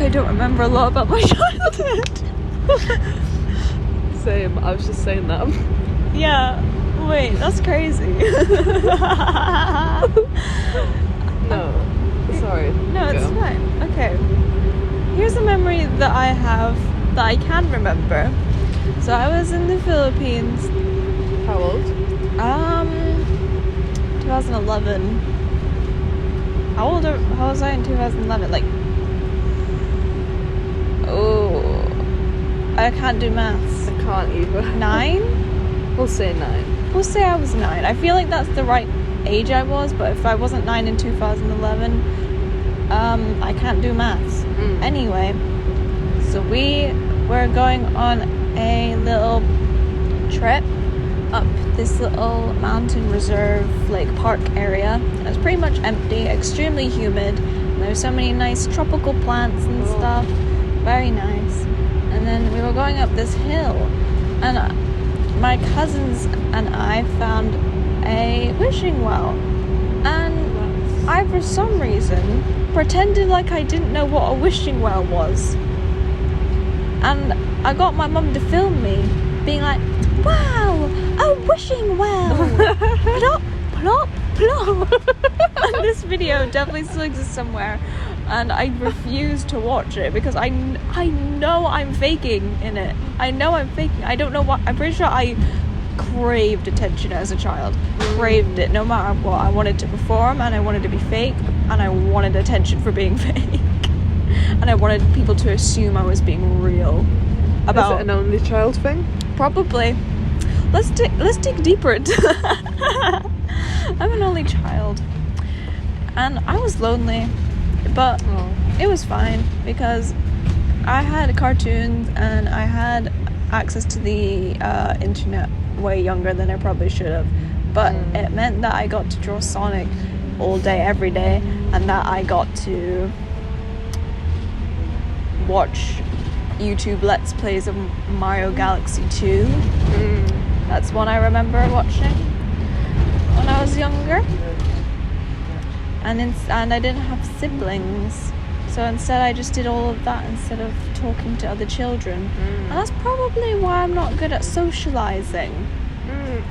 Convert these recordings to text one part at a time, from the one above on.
I don't remember a lot about my childhood. Same, I was just saying that. Yeah, wait, that's crazy. No, sorry. No, it's fine. Okay. Here's a memory that I have that I can remember. So I was in the Philippines. How old? 2011. How was I in 2011? Like, I can't do maths. I can't either. 9? We'll say 9. We'll say I was 9. I feel like that's the right age I was, but if I wasn't 9 in 2011, I can't do maths. Anyway, so we were going on a little trip up this little mountain reserve, like park area. It was pretty much empty, extremely humid. There's so many nice tropical plants and stuff. Very nice. And then we were going up this hill, and my cousins and I found a wishing well, and I, for some reason, pretended like I didn't know what a wishing well was, and I got my mum to film me being like, wow, a wishing well, plop, plop, plop. And this video definitely still exists somewhere, and I refuse to watch it because I know I'm faking in it. I know I'm faking. I don't know what. I'm pretty sure I craved attention as a child. Craved it no matter what. I wanted to perform, and I wanted to be fake, and I wanted attention for being fake, and I wanted people to assume I was being real. Is it an only child thing? Probably. Let's dig deeper into that. I'm an only child, and I was lonely, but it was fine because I had cartoons and I had access to the internet way younger than I probably should have, but it meant that I got to draw Sonic all day every day, and that I got to watch YouTube Let's Plays of Mario Galaxy 2. That's one I remember watching when I was younger. And I didn't have siblings, so instead I just did all of that instead of talking to other children. And that's probably why I'm not good at socializing.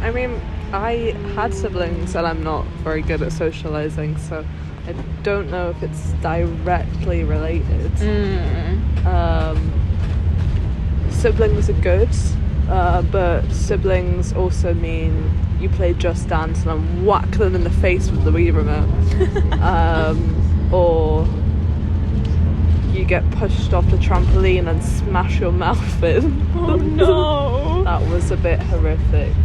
I mean, I had siblings and I'm not very good at socializing, so I don't know if it's directly related. Siblings are good, but siblings also mean you play Just Dance and then whack them in the face with the Wii remote. Or you get pushed off the trampoline and smash your mouth in. Oh no! That was a bit horrific.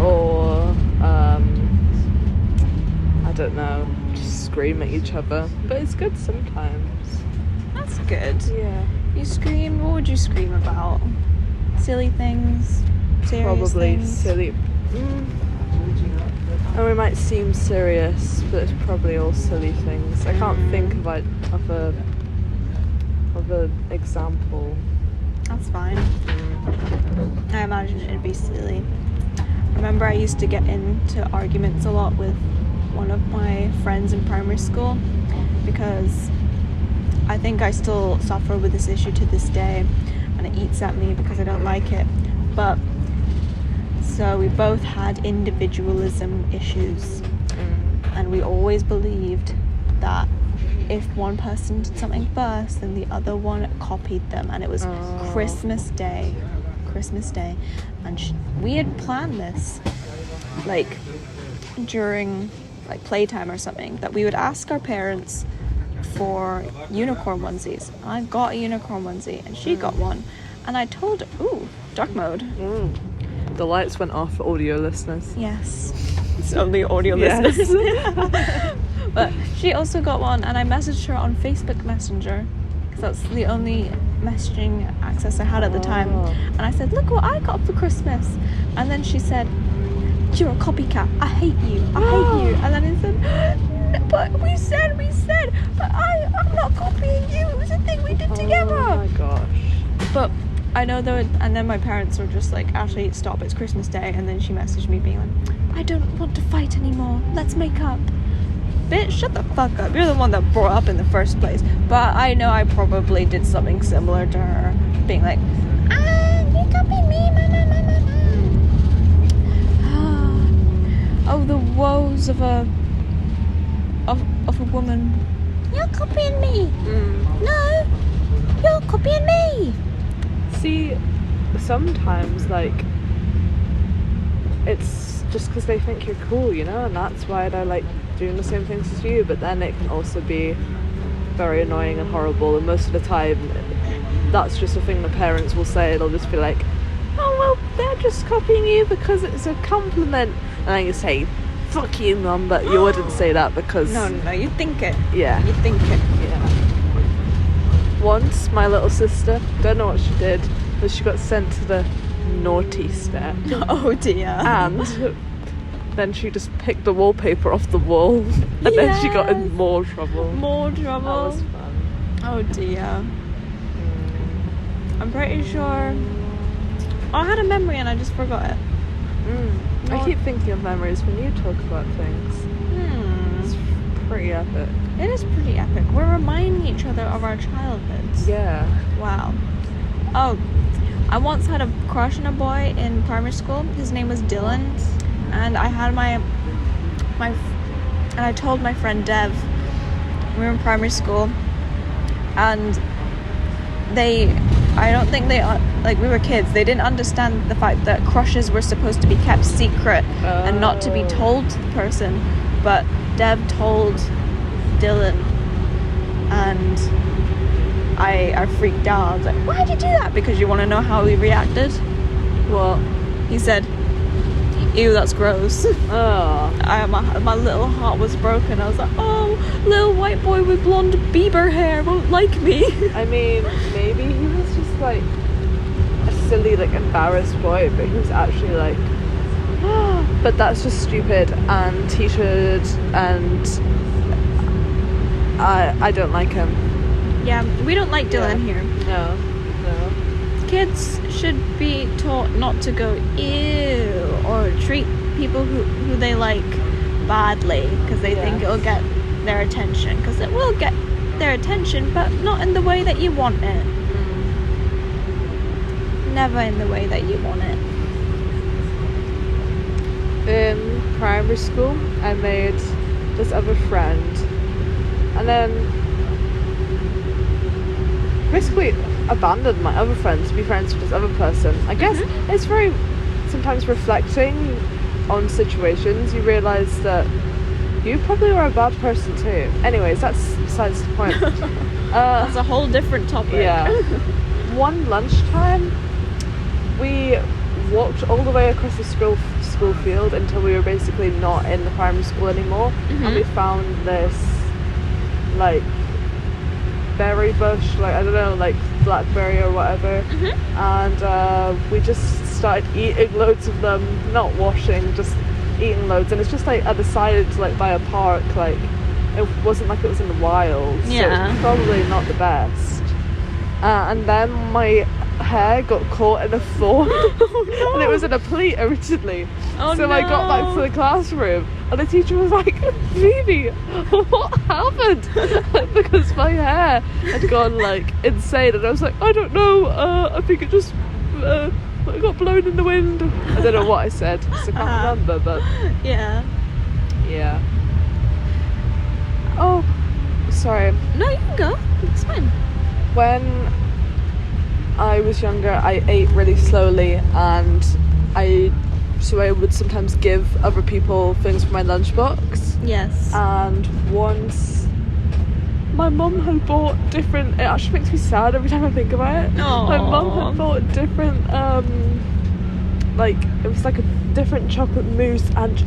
Or, I don't know, just scream at each other. But it's good sometimes. That's good. Yeah. You scream? What would you scream about? Silly things? Serious Probably things? silly. And we might seem serious, but it's probably all silly things. I can't think of an example. That's fine. I imagine it'd be silly. I remember I used to get into arguments a lot with one of my friends in primary school because I think I still suffer with this issue to this day, and it eats at me because I don't like it. But so we both had individualism issues, and we always believed that if one person did something first, then the other one copied them. And it was Christmas Day, and we had planned this like during like playtime or something, that we would ask our parents for unicorn onesies. And I got a unicorn onesie and she got one, and I told her, ooh, dark mode. The lights went off for audio listeners. Yes, it's only audio listeners. But she also got one, and I messaged her on Facebook Messenger because that's the only messaging access I had at the time. And I said, look what I got for Christmas. And then she said, you're a copycat, I hate you. And then I said, but we said, but I'm not copying you, it was a thing we did together. Oh my gosh. But I know though, and then my parents were just like, Ashley, stop, it's Christmas Day. And then she messaged me being like, I don't want to fight anymore, let's make up. bitch, shut the fuck up. You're the one that brought up in the first place. But I know I probably did something similar to her, being like, you copied me, oh, the woes of a woman. You're copying me. No, you're copying me. See, sometimes, like, it's just because they think you're cool, you know, and that's why they're, like, doing the same things as you, but then it can also be very annoying and horrible, and most of the time, that's just a thing the parents will say. They'll just be like, oh, well, they're just copying you because it's a compliment. And then you say, fuck you, mum, but you wouldn't say that because... No, you think it. Yeah. You think it. Yeah. Once, my little sister, don't know what she did, but she got sent to the naughty step. Oh, dear. And then she just picked the wallpaper off the wall. And then she got in more trouble. More trouble. That was fun. Oh, dear. I'm pretty sure... Oh, I had a memory and I just forgot it. I keep thinking of memories when you talk about things. It's pretty epic. It is pretty epic. We're reminding each other of our childhoods. Yeah. Wow. Oh, I once had a crush on a boy in primary school. His name was Dylan, and I had and I told my friend Dev. We were in primary school, and I don't think like, we were kids, they didn't understand the fact that crushes were supposed to be kept secret and not to be told to the person, but Dev told Dylan, and I freaked out. I was like, why'd you do that? Because you want to know how he reacted? Well, he said, ew, that's gross. Oh. My little heart was broken. I was like, oh, little white boy with blonde Bieber hair won't like me. I mean, maybe he was just like a silly, like, embarrassed boy, but he was actually like, but that's just stupid, and he should, and I don't like him. Yeah, we don't like Dylan here. No. Kids should be taught not to go ew or treat people who they like badly because they think it'll get their attention, because it will get their attention, but not in the way that you want it. Never in the way that you want it. In primary school, I made this other friend, and then basically abandoned my other friend to be friends with this other person. I guess it's very, sometimes reflecting on situations, you realise that you probably were a bad person too. Anyways, that's besides the point. That's a whole different topic. Yeah. One lunchtime, we walked all the way across the school field until we were basically not in the primary school anymore, and we found this, like, berry bush, like, I don't know, like blackberry or whatever, and we just started eating loads of them, not washing, just eating loads, and it's just like at the side, like by a park, like it wasn't like it was in the wild, so it's probably not the best. And then my hair got caught in a thorn. And it was in a pleat originally. I got back to the classroom and the teacher was like, Phoebe, what happened? Because my hair had gone like insane, and I was like, I don't know, I think it just it got blown in the wind. I don't know what I said because I can't remember, but yeah. Oh, sorry. No, you can go, it's fine. When I was younger, I ate really slowly, and I would sometimes give other people things for my lunchbox. Yes. And once my mum had bought different, it actually makes me sad every time I think about it. Aww. My mum had bought different, like, it was like a different chocolate mousse, and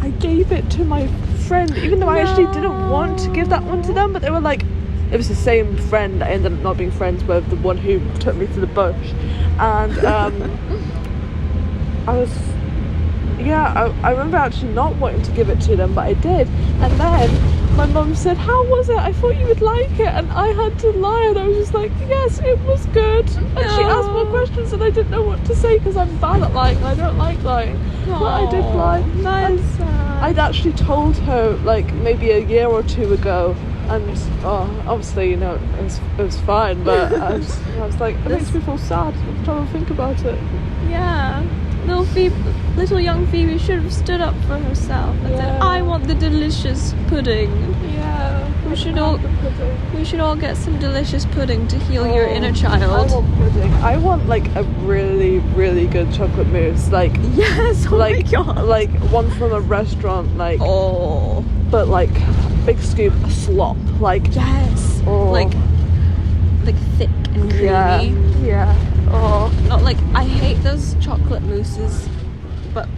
I gave it to my friend, even though I actually didn't want to give that one to them, but they were like, it was the same friend I ended up not being friends with, the one who took me to the bush, and I remember actually not wanting to give it to them, but I did, and then my mum said, how was it? I thought you would like it. And I had to lie, and I was just like, yes, it was good. And she asked more questions, and I didn't know what to say because I'm bad at lying. I don't like lying. But I did lie. Nice. I'd actually told her like maybe a year or two ago, and obviously, it was fine, but I was like, it makes me feel sad every time I think about it. Yeah. Little young Phoebe should have stood up for herself and said, I want the delicious pudding. Yeah. We should all get some delicious pudding to heal your inner child. I want pudding. I want like a really, really good chocolate mousse. Like, yes, oh like, my God. like one from a restaurant, like, but like big scoop, a slop, like, yes, like thick and creamy. Yeah. Oh, not like, I hate those chocolate mousses, but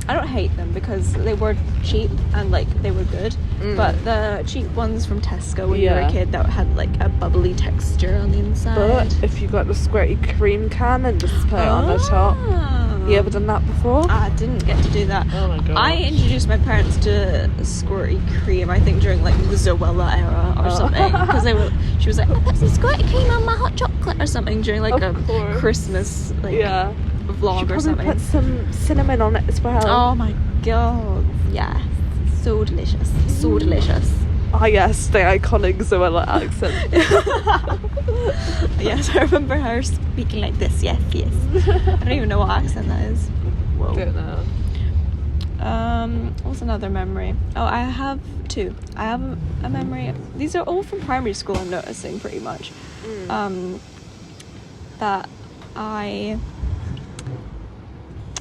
I don't hate them because they were cheap and like they were good. But the cheap ones from Tesco when you were a kid that had like a bubbly texture on the inside. But if you got the squirty cream can and just put it on the top. You ever done that before? I didn't get to do that. Oh my God. I introduced my parents to squirty cream, I think during like the Zoella era or something, because she was like, I put some squirty cream on my hot chocolate or something during like a Christmas vlog or something. Put some cinnamon on it as well. Oh my God, yes, so delicious, so delicious. Ah yes, the iconic Zoella accent. Yes, I remember her speaking like this. Yes. I don't even know what accent that is. Whoa. Don't know. What's another memory? Oh, I have two. I have a memory. These are all from primary school, I'm noticing pretty much. That I,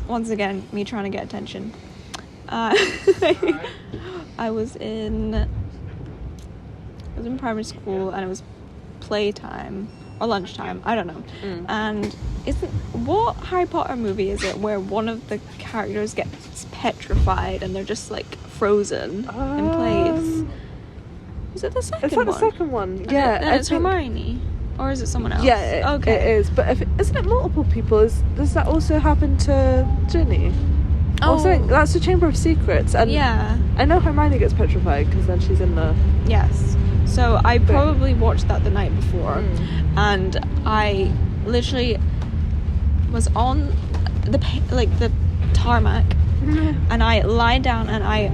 once again, me trying to get attention. I was in primary school and it was playtime or lunchtime, I don't know. And what Harry Potter movie is it where one of the characters gets petrified and they're just like frozen in place? Is it the second one? Is that the second one? Yeah, and it's Hermione. Or is it someone else? Yeah, okay. It is. But isn't it multiple people? Does that also happen to Ginny? Oh, that's the Chamber of Secrets. And yeah. I know Hermione gets petrified because then she's in the... Yes. So I probably watched that the night before, and I literally was on the tarmac, and I lied down and I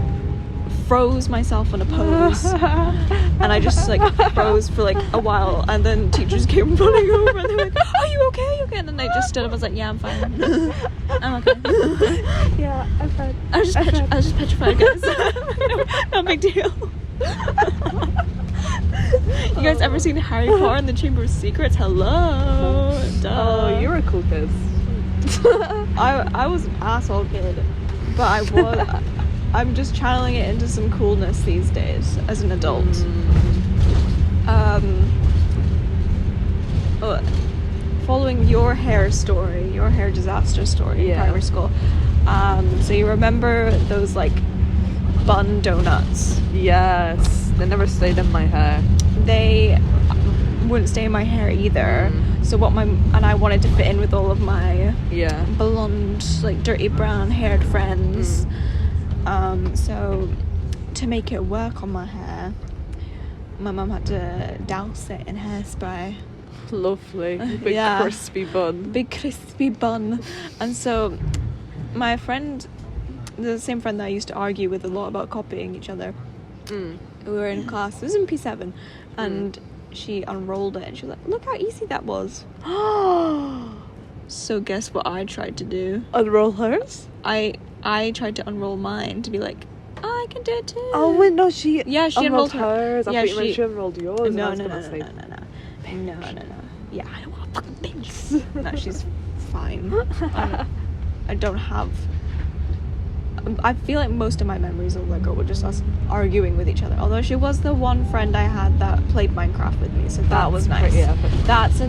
froze myself in a pose, and I just like froze for like a while, and then teachers came running over and they were like, "Are you okay? Are you okay?" And then I just stood up. I was like, "Yeah, I'm fine. I'm okay." Yeah, I'm fine. I was just petrified, guys. No big deal. You guys ever seen Harry Potter and the Chamber of Secrets? Hello. Duh. Oh, you're a cool kid. I was an asshole kid, but I'm just channeling it into some coolness these days as an adult. Following your hair disaster story in primary school. So you remember those like bun donuts? Yes. They never stayed in my hair. They wouldn't stay in my hair either. So I wanted to fit in with all of my blonde, like dirty brown haired friends. So to make it work on my hair, my mum had to douse it in hairspray. Lovely. Big crispy bun. And so my friend, the same friend that I used to argue with a lot about copying each other, we were in class, it was in P7, and she unrolled it and she was like, look how easy that was. So guess what I tried to do? Unroll hers? I tried to unroll mine to be like, I can do it too. Oh wait, no, she unrolled hers. Yeah, I thought she unrolled yours. No. Yeah, I don't want a fucking bitch. No, she's fine. I don't have. I feel like most of my memories of Lego were just us arguing with each other. Although she was the one friend I had that played Minecraft with me, so that was nice. Pretty epic. That's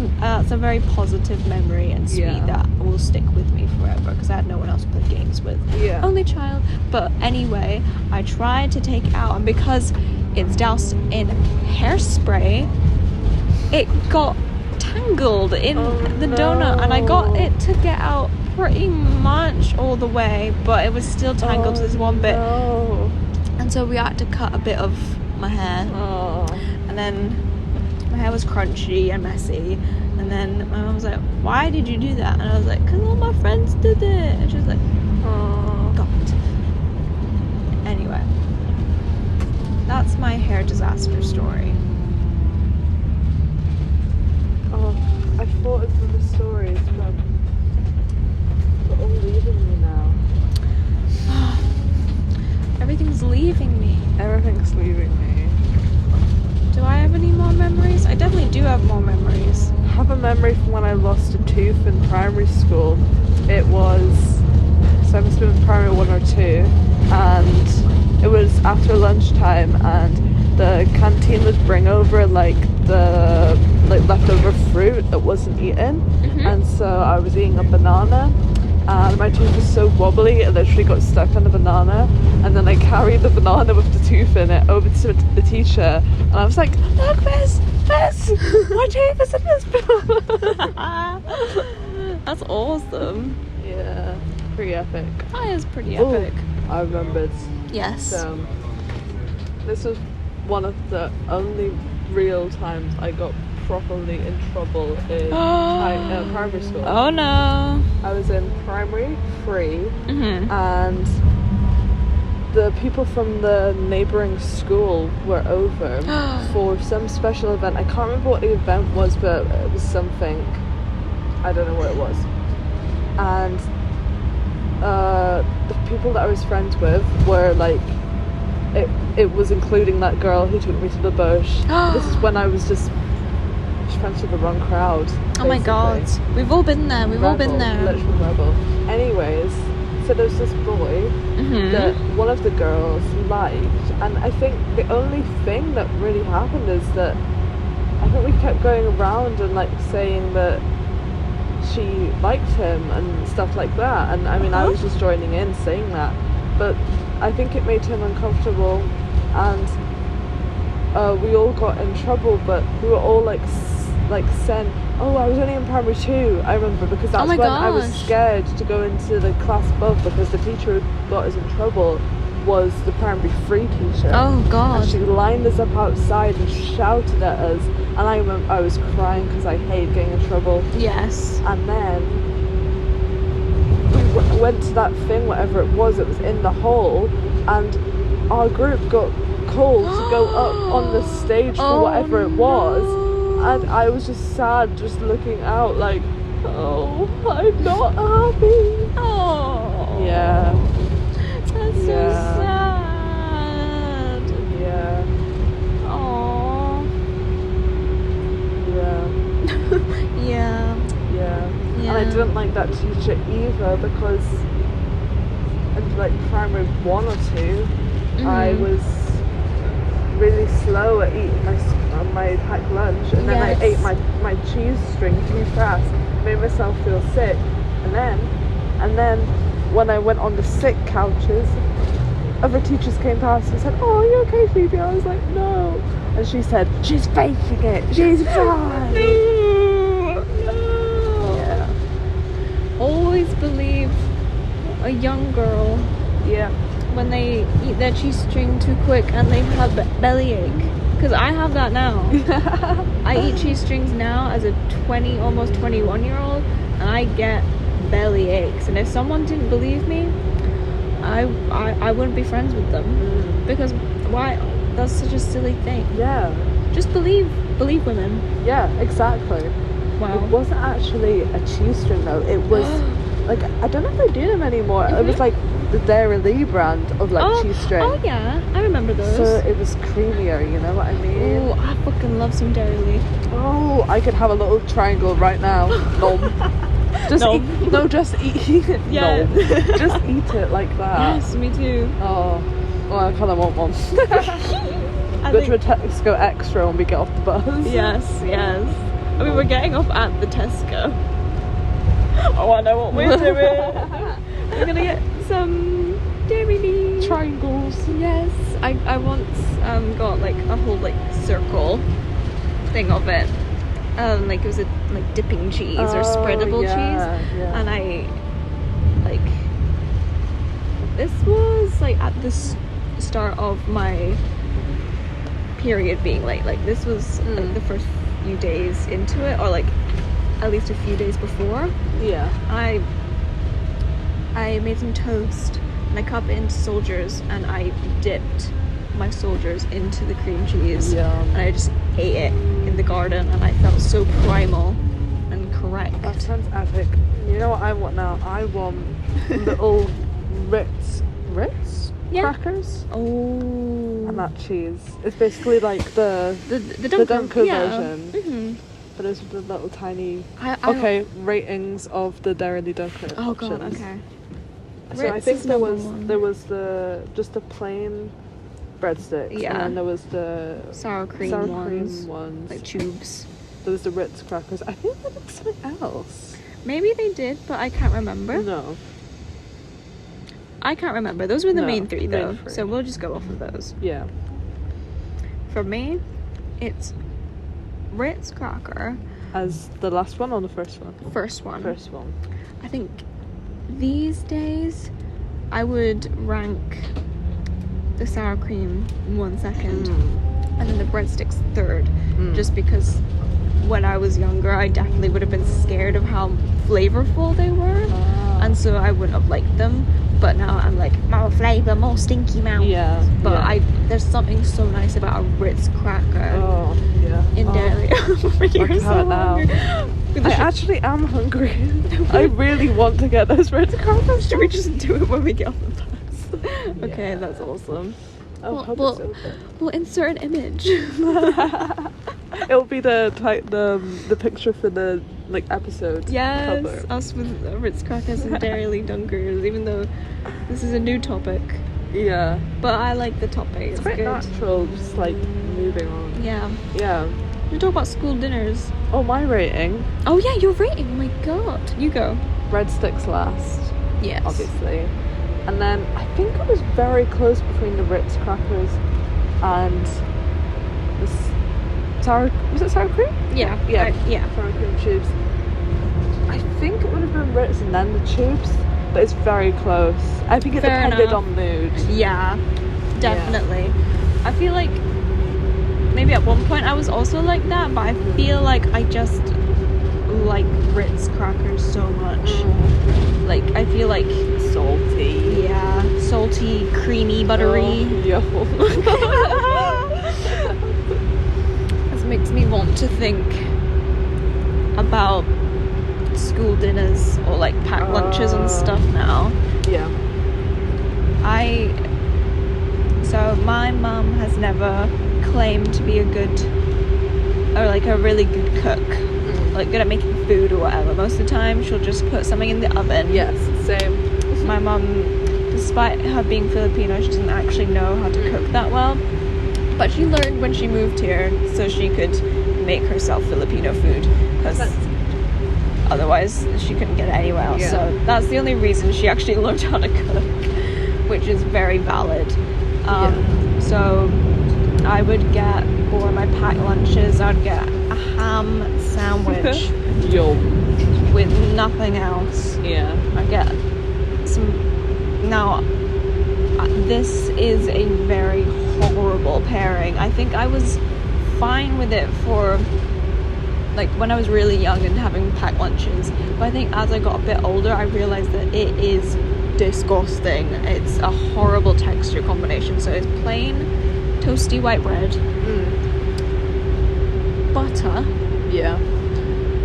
a very positive memory and sweet that will stick with me forever because I had no one else to play games with. Yeah. Only child. But anyway, I tried to take it out, and because it's doused in hairspray, it got tangled in the donut, and I got it to get out pretty much all the way, but it was still tangled to this one bit. And so we had to cut a bit of my hair. Oh. And then my hair was crunchy and messy. And then my mum was like, why did you do that? And I was like, because all my friends did it. And she was like, oh, God. Anyway, that's my hair disaster story. Oh, I thought of the stories, but they're all leaving me now. Everything's leaving me. Everything's leaving me. Do I have any more memories? I definitely do have more memories. I have a memory from when I lost a tooth in primary school. It was, so I must have been primary 1 or 2, and it was after lunchtime, and the canteen would bring over like the leftover fruit that wasn't eaten, and so I was eating a banana, and my tooth was so wobbly it literally got stuck on the banana, and then I carried the banana with the tooth in it over to the teacher, and I was like, look, miss, my tooth is in this banana. That's awesome. Yeah, pretty epic. That is pretty Ooh, epic. I remembered. Yes. So, this was one of the only real times I got properly in trouble in primary school. Oh no. I was in primary 3, Mm-hmm. and the people from the neighbouring school were over for some special event. I can't remember what the event was, but it was something. I don't know what it was. And the people that I was friends with were like, it was including that girl who took me to the bush. This is when I was just friends with the wrong crowd. Oh my god. We've all been there. We've all been there. Literal rebel. Anyways, so there was this boy that one of the girls liked, and I think the only thing that really happened is that I think we kept going around and like saying that she liked him and stuff like that, and I mean I was just joining in saying that, but I think it made him uncomfortable, and we all got in trouble, but we were all like sent. Oh, I was only in primary 2, I remember, because that's when I was scared to go into the class above, because the teacher who got us in trouble was the primary 3 teacher. Oh god. And she lined us up outside and shouted at us, and I remember I was crying because I hate getting in trouble. Yes. And then we went to that thing, whatever it was in the hall, and our group got called to go up on the stage for whatever it was, and I was just sad, just looking out like, oh, I'm not happy. Oh. Yeah. That's so sad. Yeah. Oh. Yeah. Yeah. Yeah. And I didn't like that teacher either, because in like primary 1 or 2, I was really slow at eating my packed lunch, and then I ate my cheese string too fast, made myself feel sick, and then when I went on the sick couches, other teachers came past and said, oh, are you okay, Phoebe? I was like, no. And she said, she's faking it, she's fine. Yeah. Always believe a young girl when they eat their cheese string too quick and they have bellyache, because I have that now. I eat cheese strings now as a almost 21-year-old, and I get belly aches, and if someone didn't believe me, I wouldn't be friends with them, because why? That's such a silly thing. Yeah. Just believe women. Yeah, exactly. Wow. It wasn't actually a cheese string though. It was like, I don't know if they do them anymore. It was like the Dairy Lee brand of like cheese string. Oh yeah, I remember those. So it was creamier, you know what I mean? Oh, I fucking love some Dairy Lee. Oh, I could have a little triangle right now. Nom. Just eat. No, just eat it. Yeah. No. Just eat it like that. Yes, me too. Oh, well, I kind of want one. Go to a Tesco Extra when we get off the bus. Yes. I mean, we're getting off at the Tesco. Oh, I know what we're doing. We're gonna get some Dairy Lee triangles. Yes, I once got like a whole like circle thing of it. Like it was a like dipping cheese or spreadable cheese, and I like, this was like at the start of my period being late. Like this was like the first few days into it, or like at least a few days before. Yeah. I made some toast and I cut it into soldiers and I dipped my soldiers into the cream cheese. Yum. And I just ate it in the garden and I felt so primal and correct. That sounds epic. You know what I want now? I want little Ritz crackers. Oh. And that cheese. It's basically like the Dunker version. Mm-hmm. But it's the little tiny... I ratings of the Dairy Dunker Oh options. god, okay. So Ritz I think is there number was one. just a plain breadsticks, Yeah. and then there was the Sour cream ones. Like tubes. There was the Ritz crackers. I think there was something else. Maybe they did, but I can't remember. No. I can't remember. Those were the No, main three though. main three. So we'll just go off of those. Yeah. For me, it's Ritz cracker. As the last one or the first one? First one. First one. I think these days I would rank the sour cream 1 second and then the breadsticks third, just because when I was younger I definitely would have been scared of how flavorful they were, and so I wouldn't have liked them. But now I'm like, more flavour, more stinky mouth. Yeah. But there's something so nice about a Ritz cracker. Oh, yeah. In dairy. You're so hungry. I actually am hungry. I really want to get those Ritz crackers. Should we just do it when we get on the bus? Okay, Yeah. that's awesome. We'll insert an image. It'll be the picture for the episode. Yes, cover. us with Ritz crackers and Dairy Dunkers, even though this is a new topic. Yeah. But I like the topic. It's quite good. natural, just moving on. Yeah. Yeah. We talk about school dinners. Oh, my rating. Oh yeah, your rating. Oh my god. You go. Breadsticks last. Yes. Obviously. And then I think it was very close between the Ritz crackers and the was it sour cream? Yeah. Yeah. Sour cream tubes. I think it would have been Ritz and then the tubes, but it's very close. I think it Fair depended enough. on mood. Yeah, definitely. I feel like maybe at one point I was also like that, but I feel like I just like Ritz crackers so much. Like I feel like Salty. Yeah, salty, creamy, buttery. This makes me want to think about school dinners or like packed lunches and stuff now. Yeah. So my mum has never claimed to be a really good cook, like good at making food or whatever. Most of the time she'll just put something in the oven. Yes, same. My mum, despite her being Filipino, she doesn't actually know how to cook that well, but she learned when she moved here so she could make herself Filipino food, because otherwise she couldn't get it anywhere else. So that's the only reason she actually learned how to cook, which is very valid. So I would get, for my packed lunches, I'd get a ham sandwich with nothing else. Yeah. I get some. Now, this is a very horrible pairing. I think I was fine with it for like when I was really young and having packed lunches, but I think as I got a bit older I realized that it is disgusting. It's a horrible texture combination. So it's plain toasty white bread, butter. Yeah.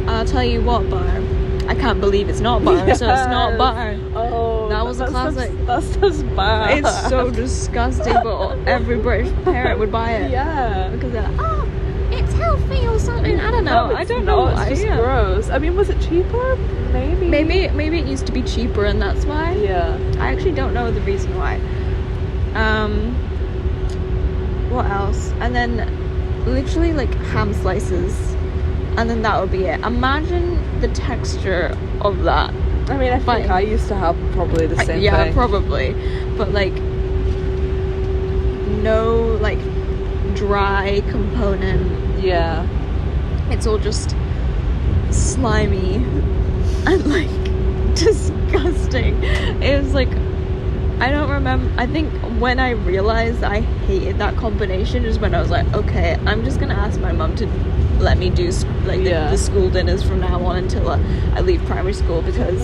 I'll tell you what, butter. I can't believe it's not butter, so it's not butter. Oh, that was a classic. That's just bad. It's so disgusting, but every British parent would buy it. Yeah. Because they're like, it's healthy or something. I don't know. I don't know. It's just gross. I mean, was it cheaper? Maybe it used to be cheaper and that's why. Yeah. I actually don't know the reason why. What else? And then literally like ham slices, and then that would be it. Imagine the texture of that. I mean, I think I used to have probably the same thing. Yeah, probably. But like no like dry component. Yeah. It's all just slimy and like disgusting. It was like I don't remember. I think when I realized I hated that combination is when I was like, okay, I'm just gonna ask my mum to let me do the school dinners from now on until I leave primary school, because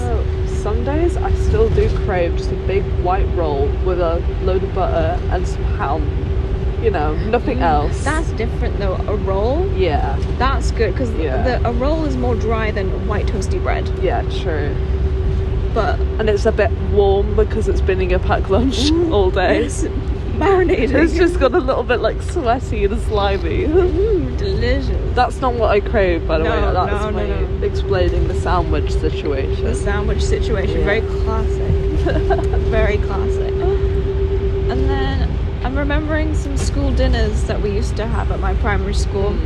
some days I still do crave just a big white roll with a load of butter and some ham. You know, nothing else. That's different though. A roll? Yeah. That's good, because a roll is more dry than white toasty bread. Yeah, true. And it's a bit warm because it's been in your packed lunch all day. It's marinated. It's just got a little bit like sweaty and slimy. Delicious. That's not what I crave, by the way. That's me explaining the sandwich situation. The sandwich situation. Very classic. Very classic. And then I'm remembering some school dinners that we used to have at my primary school.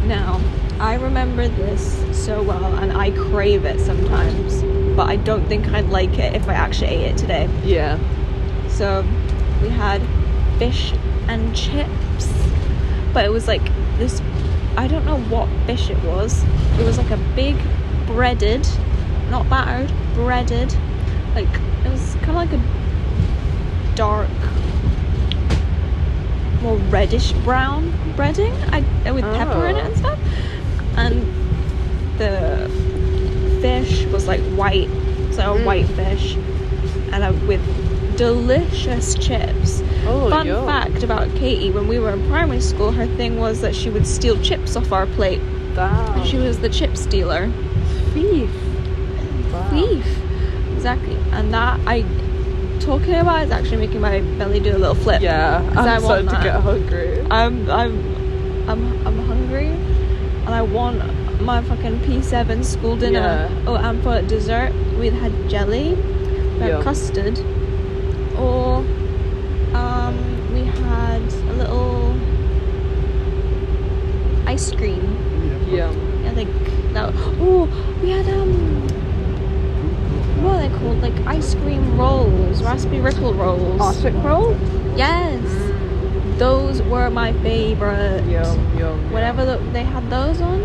Now, I remember this so well, and I crave it sometimes, but I don't think I'd like it if I actually ate it today. Yeah. So we had fish and chips, but it was like this, I don't know what fish it was. It was like a big breaded, not battered, breaded, like it was kind of like a dark, more reddish brown breading with pepper in it and stuff, and the fish was like white, so a white fish, and with delicious chips. Fun fact about Katie, when we were in primary school, her thing was that she would steal chips off our plate. Damn. She was the chip stealer. Thief. Wow. Thief. Exactly. And that talking about is actually making my belly do a little flip. Yeah, I'm starting to get hungry. I'm hungry, and I want my fucking P7 school dinner. Yeah. Oh, and for dessert we had jelly, we had custard, or we had a little ice cream. Yeah. I think that. Oh, we had what are they called? Like ice cream rolls, raspberry ripple rolls. Arctic roll? Yes. Those were my favourite. Yum. Whenever they had those on,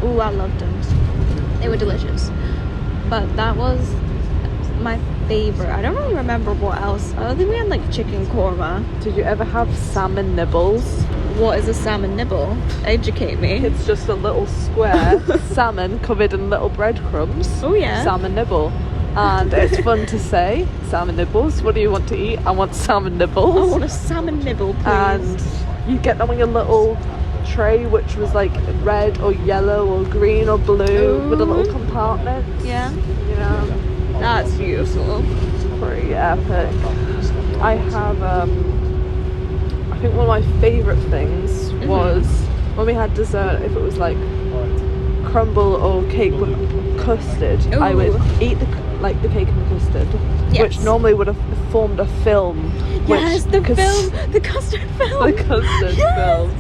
ooh, I loved them. They were delicious. But that was my favourite. I don't really remember what else. I think we had like chicken korma. Did you ever have salmon nibbles? What is a salmon nibble? Educate me. It's just a little square salmon covered in little breadcrumbs. Oh yeah. Salmon nibble. And it's fun to say, salmon nibbles. What do you want to eat? I want salmon nibbles. I want a salmon nibble, please. And you get them on your little tray, which was like red or yellow or green or blue with a little compartment. Yeah. You know, that's beautiful. It's pretty epic. I have, I think one of my favourite things was when we had dessert, if it was like crumble or cake with custard, I would eat the cake and the custard, which normally would have formed a film. Yes, the film, the custard film. The custard film.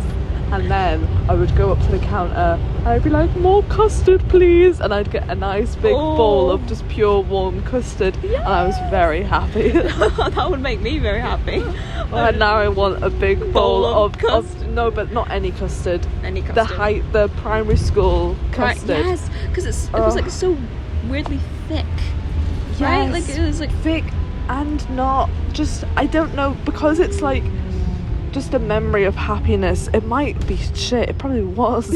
And then I would go up to the counter and I'd be like, more custard please, and I'd get a nice big bowl of just pure warm custard. And I was very happy. That would make me very happy. And now I want a big bowl of custard. No, but not any custard. Any custard. The primary school custard. Yes, because it was like so weirdly thick. Yes, right? Like it was like thick and not just, I don't know, because it's like just a memory of happiness. It might be shit, it probably was.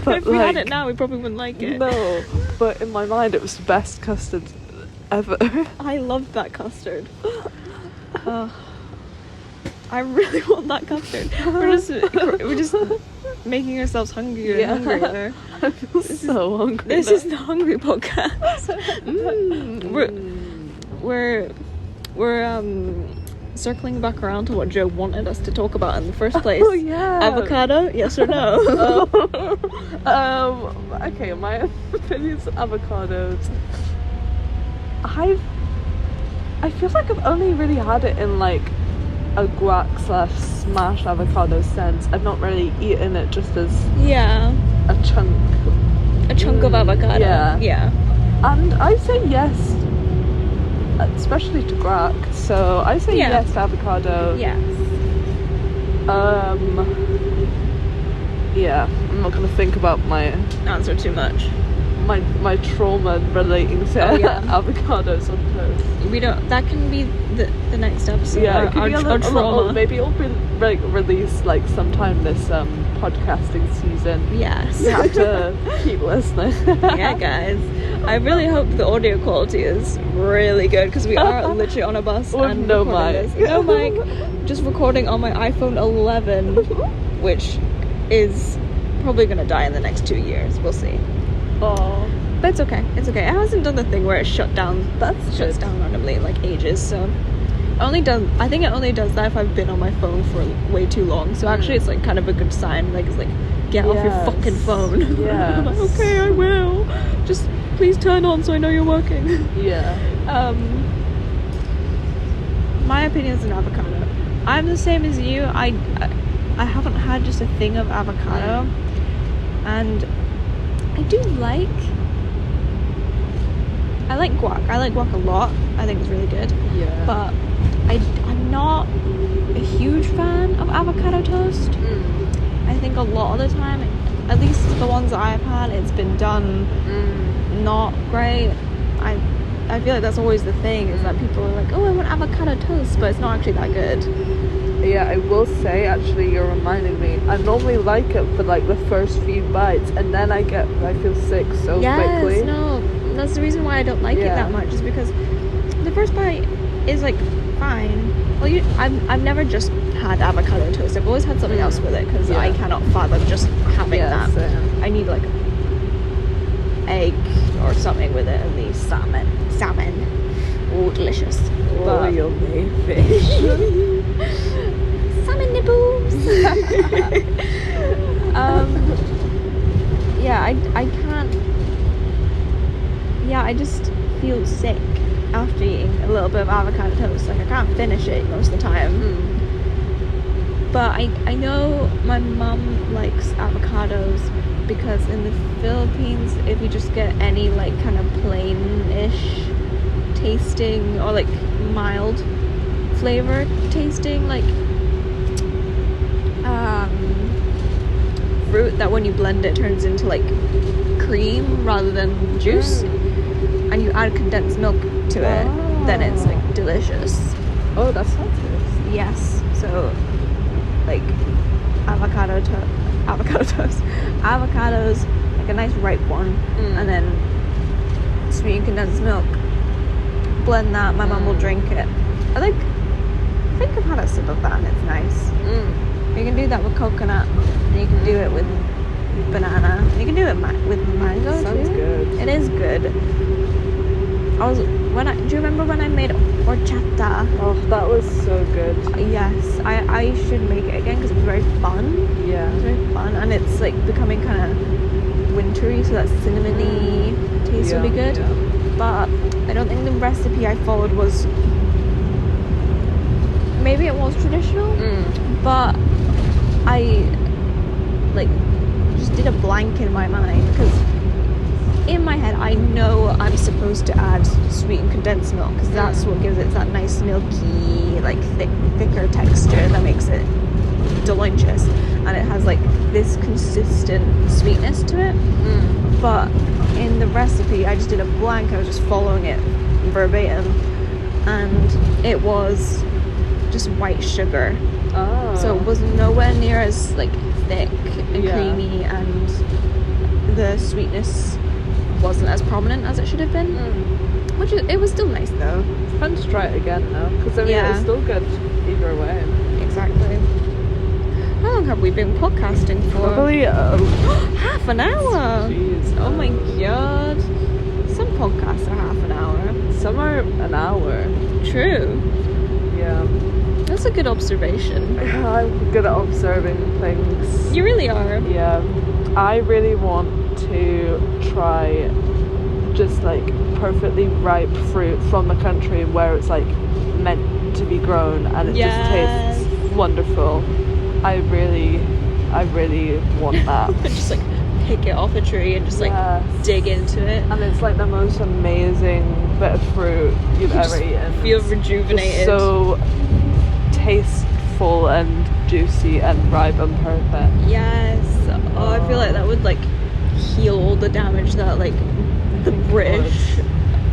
But if we had it now, we probably wouldn't like it. No, but in my mind it was the best custard ever. I loved that custard. I really want that custard. We're just making ourselves hungrier and hungrier. I feel so hungry. This is the Hungry Podcast. We're circling back around to what Joe wanted us to talk about in the first place. Oh yeah. Avocado, yes or no? Okay, my opinions on avocados. I feel like I've only really had it in like a guac / smashed avocado sense. I've not really eaten it just as a chunk of avocado. Yeah. And I say yes, especially to guac. So I say yes to avocado. Yes. Yeah, I'm not gonna think about my answer too much. my trauma relating to avocados on toast. We don't. That can be the next episode. Yeah, it could our, be our trauma. maybe it'll be released like sometime this podcasting season. Yes. You have to keep listening. Yeah, guys. I really hope the audio quality is really good because we are literally on a bus With and no recording mic. this. No mic. Just recording on my iPhone 11, which is probably gonna die in the next 2 years. We'll see. Oh, But it's okay. It's okay. It hasn't done the thing where it shuts down good. randomly in like ages. So I think it only does that if I've been on my phone for way too long. So actually, it's like kind of a good sign. Like it's like get off your fucking phone. Yes. I'm like, okay, I will. Just please turn on so I know you're working. yeah. My opinions on avocado. I'm the same as you. I haven't had just a thing of avocado, and I do like. I like guac. I like guac a lot. I think it's really good. Yeah. But I'm not a huge fan of avocado toast. I think a lot of the time, at least the ones that I've had, it's been done not great. I feel like that's always the thing, is that people are like, oh, I want avocado toast, but it's not actually that good. Yeah, I will say, actually, you're reminding me, I normally like it for like the first few bites, and then I feel sick so quickly. Yes, no, that's the reason why I don't like it that much, is because the first bite is like fine. Well, I've never just had avocado toast. I've always had something else with it, because I cannot fathom just having that. Same. I need like egg or something with it, at least salmon. Oh, delicious. Oh, you'll make fish. Salmon nibbles. Yeah, I can't. Yeah, I just feel sick after eating a little bit of avocado toast. Like I can't finish it most of the time. But I know my mum likes avocados because in the Philippines, if you just get any like kind of plain-ish tasting or like mild flavor tasting like fruit, that when you blend it turns into like cream rather than juice, and you add condensed milk to it, then it's like delicious. Oh, that sounds good. Yes, so like avocados, like a nice ripe one, and then sweetened condensed milk. Blend that. My mum will drink it. I think I've had a sip of that, and it's nice. You can do that with coconut, and you can do it with banana. You can do it with mango Sounds too. good. It is good. Do you remember when I made horchata? Oh, that was so good. Yes, I should make it again because it was very fun. Yeah. It's very fun, and it's like becoming kind of wintry, so that cinnamony taste will be good. Yeah. But I don't think the recipe I followed was. Maybe it was traditional, but I like just did a blank in my mind, because in my head I know I'm supposed to add sweetened condensed milk, because that's what gives it that nice milky, like thicker texture that makes it delicious, and it has like this consistent sweetness to it. But in the recipe I just did a blank. I was just following it verbatim, and it was just white sugar. So it was nowhere near as like thick and creamy, and the sweetness wasn't as prominent as it should have been. Which it was still nice though. It's fun to try it again though, because I mean it's still good either way. Exactly. How long have we been podcasting for? Probably half an hour. Jeez. Oh my god. Some podcasts are half an hour. Some are an hour. True. Yeah. That's a good observation. I'm good at observing things. You really are. Yeah. I really want to try just like perfectly ripe fruit from a country where it's like meant to be grown, and it just tastes wonderful. I really want that. Just like pick it off a tree and just like dig into it. And it's like the most amazing bit of fruit you've ever eaten. Feel rejuvenated. Just so tasteful and juicy and ripe and perfect. Yes. Oh, I feel like that would like heal all the damage that like the British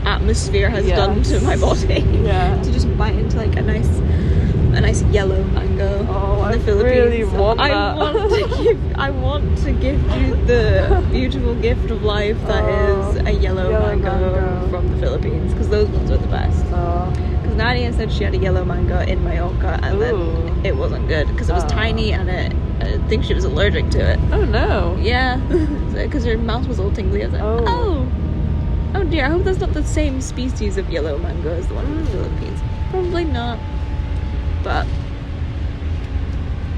atmosphere has done to my body. Yeah. To just bite into like a nice yellow mango in the Philippines. Really want that. I want to give you the beautiful gift of life that is a yellow mango from the Philippines, because those ones are the best. Because Nadia said she had a yellow mango in Mallorca, and then it wasn't good because it was tiny, and I think she was allergic to it. Oh no. Yeah, because her mouth was all tingly. I was like, oh dear, I hope that's not the same species of yellow mango as the one in the Philippines. Probably not. But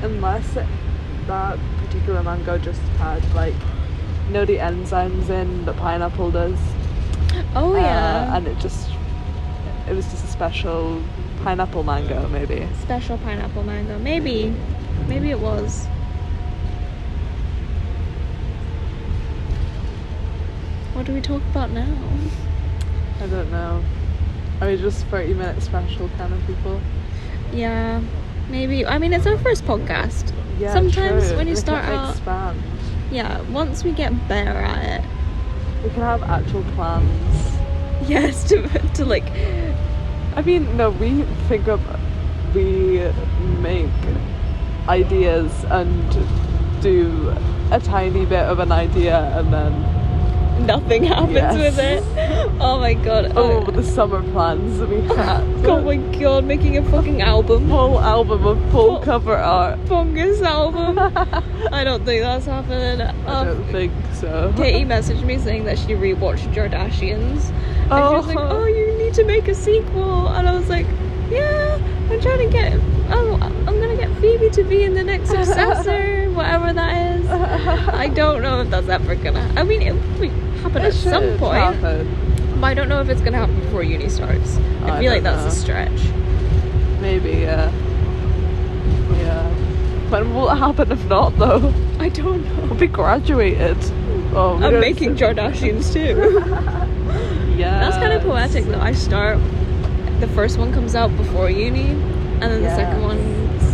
unless that particular mango just had like, you know, the enzymes in that pineapple does. Oh yeah. And it was just a special pineapple mango, maybe. Special pineapple mango. Maybe it was. What do we talk about now? I don't know. Are we just 30-minute special kind of people? Yeah, maybe. I mean, it's our first podcast. Yeah, sometimes true. when you We start can out, expand. yeah, once we get better at it, we can have actual plans. yes, to like, I mean, no, we make ideas and do a tiny bit of an idea, and then nothing happens with it. Oh my god. With the summer plans we had. Oh my god, making a fucking album. Full album of full cover art. Fungus album. I don't think that's happening. I don't think so. Katie messaged me saying that she rewatched Jardashians. And she was like, oh, you need to make a sequel. And I was like, yeah, I'm gonna get Phoebe to be in the next successor, whatever that is. I don't know if that's ever gonna, I mean, it will happen at some point, but I don't know if it's gonna happen before uni starts. I feel like that's a stretch. Maybe, yeah. When will it happen if not, though? I don't know. We'll be graduated. I'm making Jardashians too. Yeah. That's kind of poetic though. The first one comes out before uni, and then the second one.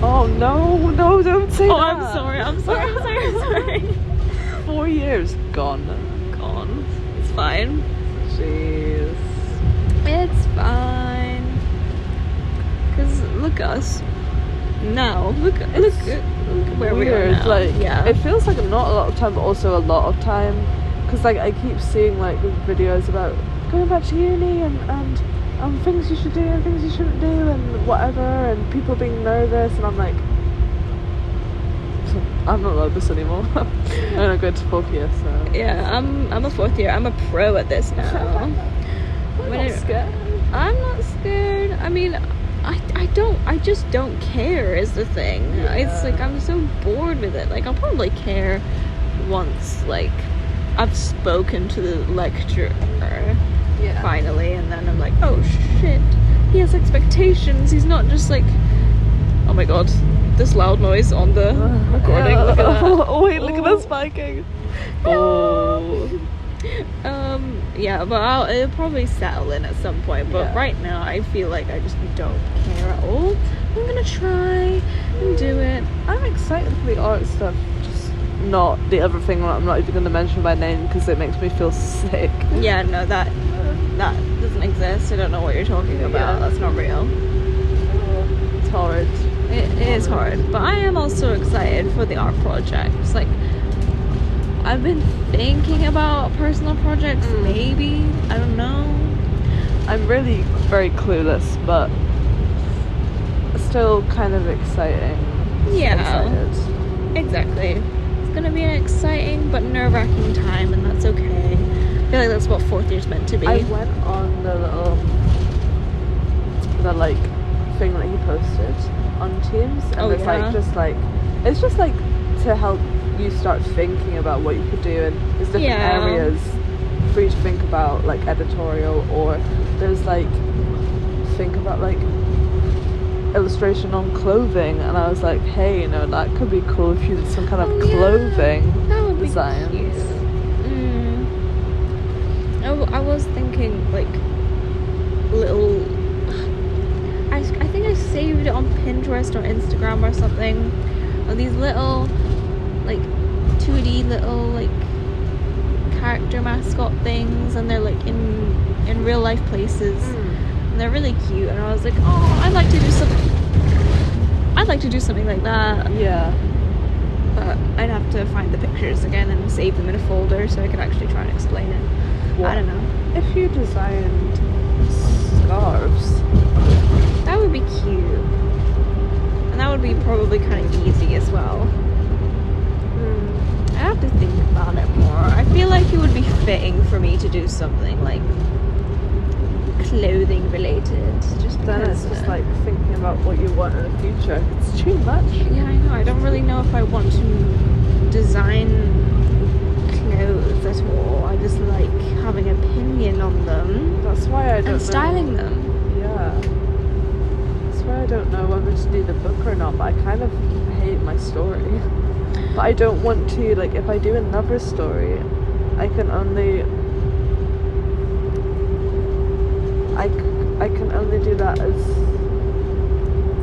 Oh no, don't say that. I'm sorry. 4 years gone. It's fine. Jeez. It's fine. Cause look at us now. Look where we are now. Like, it feels like not a lot of time, but also a lot of time. Cause like I keep seeing like videos about going back to uni and things you should do and things you shouldn't do and whatever, and people being nervous, and I'm like, I'm not like this anymore. I'm not going to 4th year, so yeah, I'm a 4th year. I'm a pro at this now. I'm not scared. I'm not scared. I mean, I just don't care is the thing. It's like I'm so bored with it. Like I'll probably care once like I've spoken to the lecturer finally, and then I'm like, oh shit, he has expectations. He's not just like, oh my god, this loud noise on the recording. Look at that. Oh wait, look at that spiking. Yeah, but it'll probably settle in at some point, but right now I feel like I just don't care at all. I'm gonna try and do it. I'm excited for the art stuff, just not the other thing that I'm not even going to mention by name because it makes me feel sick. Yeah, no, that doesn't exist. I don't know what you're talking about. That's not real. It's hard. It is hard, but I am also excited for the art projects. Like, I've been thinking about personal projects, maybe. I don't know. I'm really very clueless, but still kind of exciting. Yeah, exactly. It's gonna be an exciting but nerve-wracking time, and that's okay. I feel like that's what 4th year's meant to be. I went on the thing that he posted on Teams, and it's just like to help you start thinking about what you could do, and there's different areas for you to think about, like editorial, or there's like think about like illustration on clothing, and I was like, hey, you know, that could be cool if you did some kind of clothing designs. Be cute. I was thinking like little, I think I saved it on Pinterest or Instagram or something, of these little like 2D little like character mascot things, and they're like in real life places, and they're really cute. And I was like, oh, I'd like to do something like that. Yeah. But I'd have to find the pictures again and save them in a folder so I could actually try and explain it. What? I don't know. If you designed scarves, That would be cute. And that would be probably kind of easy as well. I have to think about it more. I feel like it would be fitting for me to do something like clothing related. then it's just like thinking about what you want in the future. It's too much. Yeah, I know. I don't really know if I want to design clothes at all. I just like having an opinion on them. That's why I don't and styling them. Yeah. That's why I don't know whether to do the book or not, but I kind of hate my story. But I don't want to, like, if I do another story, I can only do that as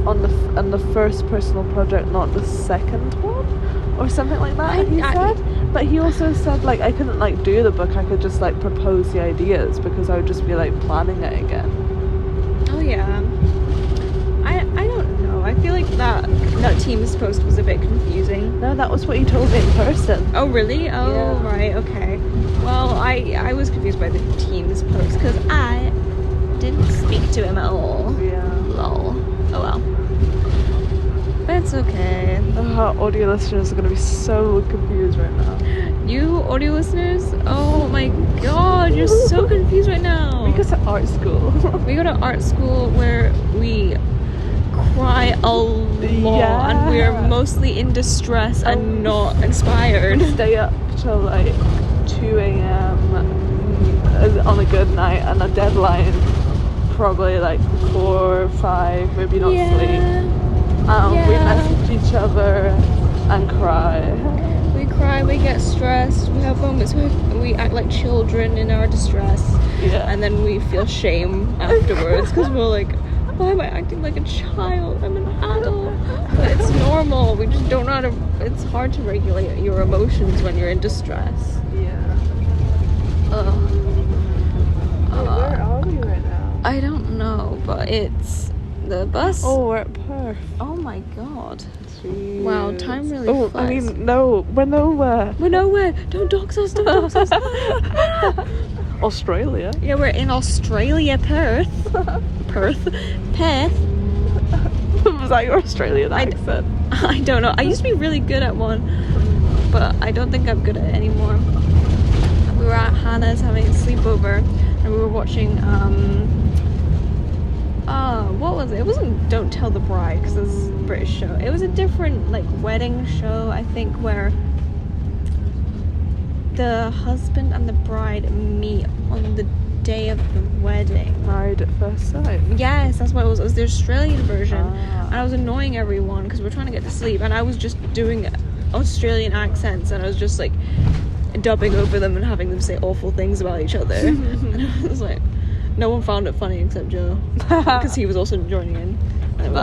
on the first personal project, not the second one or something like that. He said, but he also said like I couldn't like do the book. I could just like propose the ideas because I would just be like planning it again. Oh yeah. I don't know. I feel like that Teams post was a bit confusing. No, that was what he told me in person. Oh really? Oh yeah. Right. Okay. Well, I was confused by the Teams post because I didn't speak to him at all. Yeah. Lol. Oh well. But it's okay. Our audio listeners are going to be so confused right now. You audio listeners? Oh my god, you're so confused right now. We go to art school. We go to art school where we cry a lot, yeah. and we're mostly in distress and not inspired. We stay up till like 2 a.m. on a good night, and a deadline probably like 4 or 5, maybe not sleep. We message each other and cry. We cry, we get stressed, we have moments where we act like children in our distress. Yeah. And then we feel shame afterwards because we're like, why am I acting like a child? I'm an adult. But it's normal. We just don't know how to. It's hard to regulate your emotions when you're in distress. Yeah. Where are we right now? I don't know, but it's the bus. Oh, we're at Perth. Oh my god. Jeez. Wow, time really flies. I mean, no, we're nowhere. We're nowhere. Don't dox us, don't dox us. Australia. Yeah, we're in Australia, Perth. Perth. Was that your Australian accent? I don't know. I used to be really good at one, but I don't think I'm good at it anymore. We were at Hannah's having a sleepover, and we were watching, what was it? It wasn't Don't Tell the Bride, because it's a British show. It was a different, like, wedding show, I think, where the husband and the bride meet on the day of the wedding. Married at First Sight. Yes, that's what it was. It was the Australian version. And I was annoying everyone because we were trying to get to sleep, and I was just doing Australian accents, and I was just like dubbing over them and having them say awful things about each other. And I was like, no one found it funny except Joe, because he was also joining in. And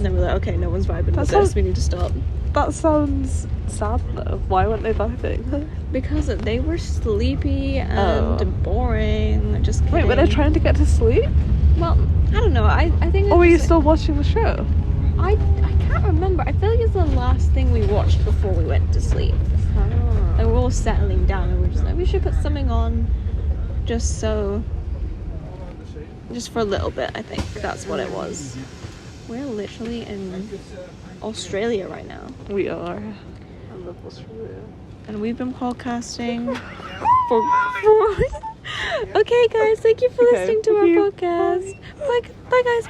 then we're like, okay, no one's vibing with this, we need to stop. That sounds sad though. Why weren't they vibing? Because they were sleepy and boring. Just kidding. Wait, were they trying to get to sleep? Well, I don't know. I think. Or were you still watching the show? I can't remember. I feel like it's the last thing we watched before we went to sleep. And we're all settling down, and we're just like, we should put something on, just for a little bit. I think that's what it was. We're literally in Australia right now. We are. I love Australia. And we've been podcasting for okay guys, thank you for listening to our podcast. Bye guys.